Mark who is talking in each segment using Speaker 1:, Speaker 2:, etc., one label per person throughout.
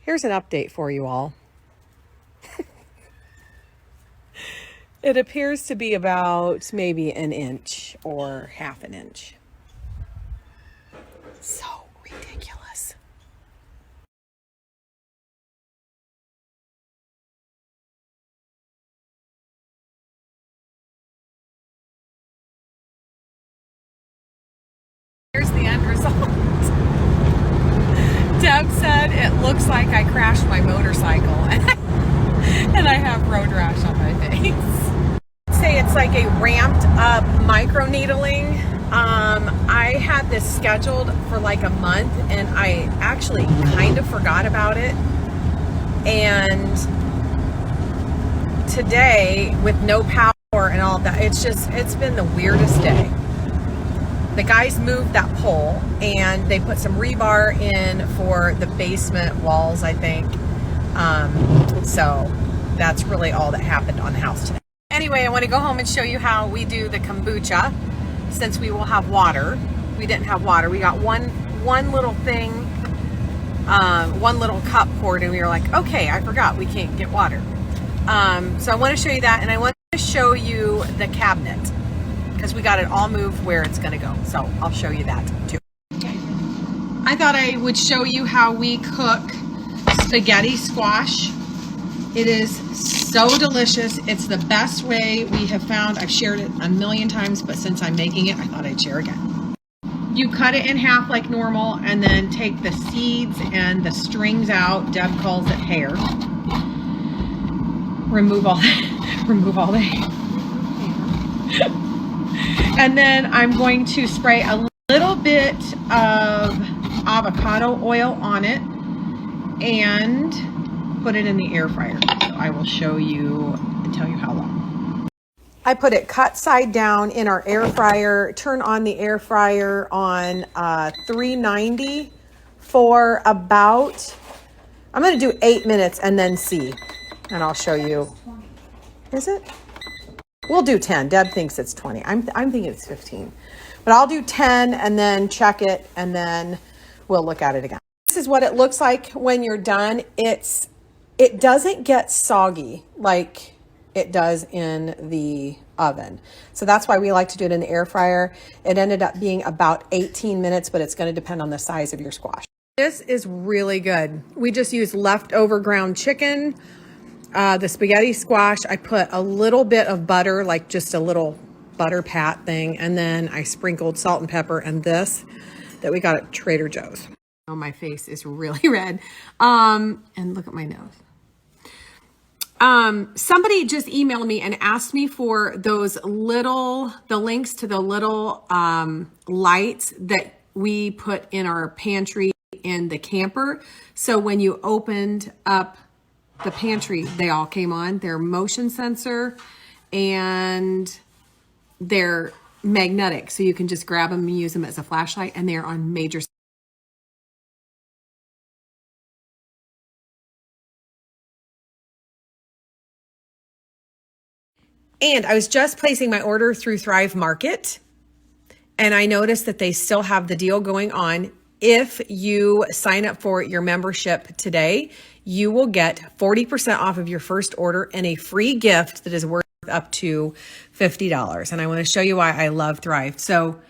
Speaker 1: Here's an update for you all. It appears to be about maybe an inch or half an inch. So ridiculous. Here's the end result. Deb said it looks like I crashed my motorcycle and I have road rash on my face. I'd say it's like a ramped up micro needling. I had this scheduled for like a month and I actually kind of forgot about it. And today, with no power and all that, it's been the weirdest day. The guys moved that pole and they put some rebar in for the basement walls, I think. So that's really all that happened on the house today. Anyway, I want to go home and show you how we do the kombucha since we will have water. We didn't have water. We got one little thing, one little cup poured and we were like, okay, I forgot we can't get water. So I want to show you that, and I want to show you the cabinet because we got it all moved where it's going to go. So I'll show you that too. I thought I would show you how we cook spaghetti squash. It is so delicious. It's the best way we have found. I've shared it a million times, but since I'm making it, I thought I'd share again. You cut it in half like normal and then take the seeds and the strings out. Deb calls it hair. Remove all the hair. And then I'm going to spray a little bit of avocado oil on it and put it in the air fryer. So I will show you and tell you how long. I put it cut side down in our air fryer. Turn on the air fryer on 390 for about, I'm going to do 8 minutes and then see. And I'll show you. Is it? We'll do 10. Deb thinks it's 20. I'm thinking it's 15. But I'll do 10 and then check it and then we'll look at it again. This is what it looks like when you're done. It doesn't get soggy like it does in the oven. So that's why we like to do it in the air fryer. It ended up being about 18 minutes, but it's going to depend on the size of your squash. This is really good. We just used leftover ground chicken. The spaghetti squash, I put a little bit of butter, like just a little butter pat thing. And then I sprinkled salt and pepper and this that we got at Trader Joe's. Oh, my face is really red. And look at my nose. Somebody just emailed me and asked me for the links to the little lights that we put in our pantry in the camper. So when you opened up the pantry, they all came on. They're motion sensor and they're magnetic. So you can just grab them and use them as a flashlight, and they're on major. And I was just placing my order through Thrive Market, and I noticed that they still have the deal going on. If you sign up for your membership today, you will get 40% off of your first order and a free gift that is worth up to $50. And I want to show you why I love Thrive. So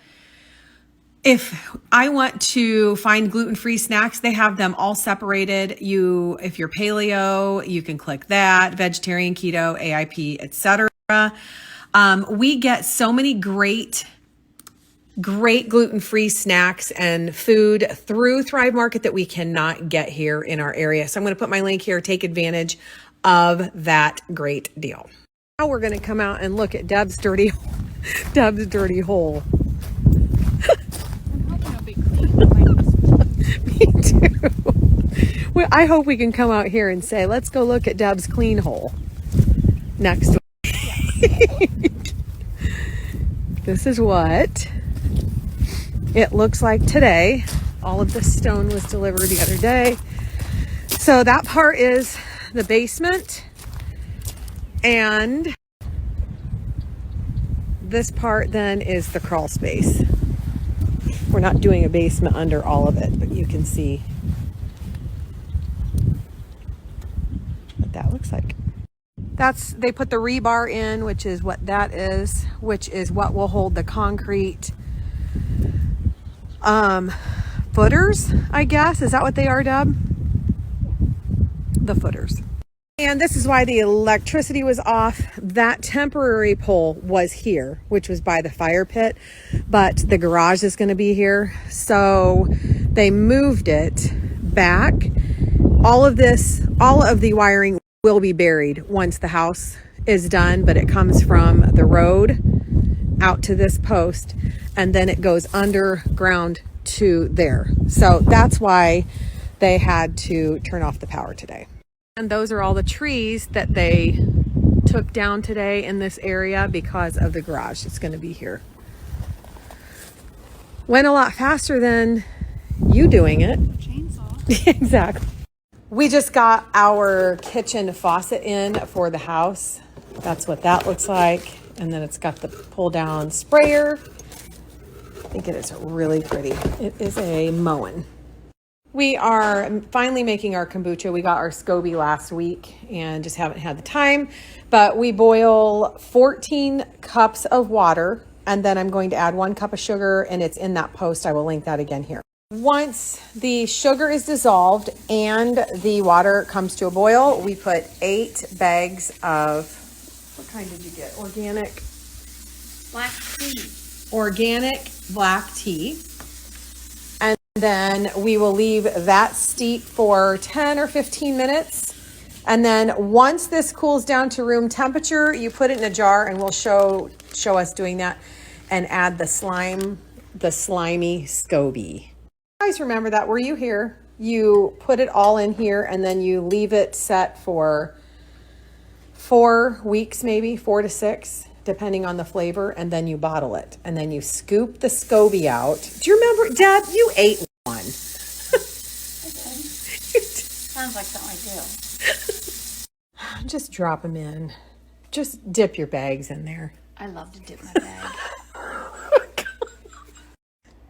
Speaker 1: if I want to find gluten-free snacks, they have them all separated. If you're paleo, you can click that, vegetarian, keto, AIP, etc. We get so many great gluten-free snacks and food through Thrive Market that we cannot get here in our area. So I'm going to put my link here. Take advantage of that great deal. Now we're going to come out and look at Deb's dirty hole. Me too. Well, I hope we can come out here and say, let's go look at Deb's clean hole next week. This is what it looks like today. All of the stone was delivered the other day. So that part is the basement. And this part then is the crawl space. We're not doing a basement under all of it, but you can see that looks like. They put the rebar in, which is what that is, which is what will hold the concrete footers, I guess. Is that what they are, Deb? The footers. And this is why the electricity was off. That temporary pole was here, which was by the fire pit, but the garage is going to be here. So they moved it back. All of the wiring will be buried once the house is done, but it comes from the road out to this post, and then it goes underground to there. So that's why they had to turn off the power today. And those are all the trees that they took down today in this area because of the garage. It's going to be here. Went a lot faster than you doing it. Chainsaw. Exactly. We just got our kitchen faucet in for the house. That's what that looks like. And then it's got the pull down sprayer. I think it is really pretty. It is a Moen. We are finally making our kombucha. We got our SCOBY last week and just haven't had the time. But we boil 14 cups of water, and then I'm going to add 1 cup of sugar, and it's in that post. I will link that again here. Once the sugar is dissolved and the water comes to a boil, we put 8 bags of, what kind did you get? Organic?
Speaker 2: Black tea.
Speaker 1: Organic black tea. And then we will leave that steep for 10 or 15 minutes. And then once this cools down to room temperature, you put it in a jar, and we'll show us doing that, and add the slimy SCOBY. You guys remember that? Were you here? You put it all in here, and then you leave it set for 4 weeks, maybe 4 to 6, depending on the flavor, and then you bottle it, and then you scoop the SCOBY out. Do you remember, Deb? You ate one.
Speaker 2: I did. Sounds like something I do.
Speaker 1: Just drop them in. Just dip your bags in there.
Speaker 2: I love to dip my bag.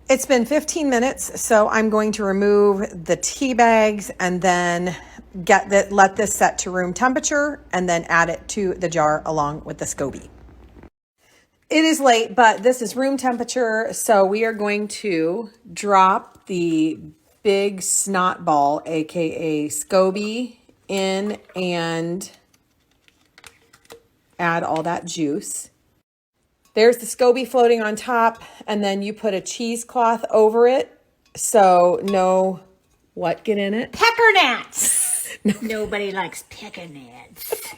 Speaker 1: It's been 15 minutes, so I'm going to remove the tea bags and then let this set to room temperature, and then add it to the jar along with the SCOBY. It is late, but this is room temperature, so we are going to drop the big snot ball, aka SCOBY, in and add all that juice. There's the SCOBY floating on top, and then you put a cheesecloth over it, so what get in it?
Speaker 2: Pecker gnats. Nobody likes pecker gnats.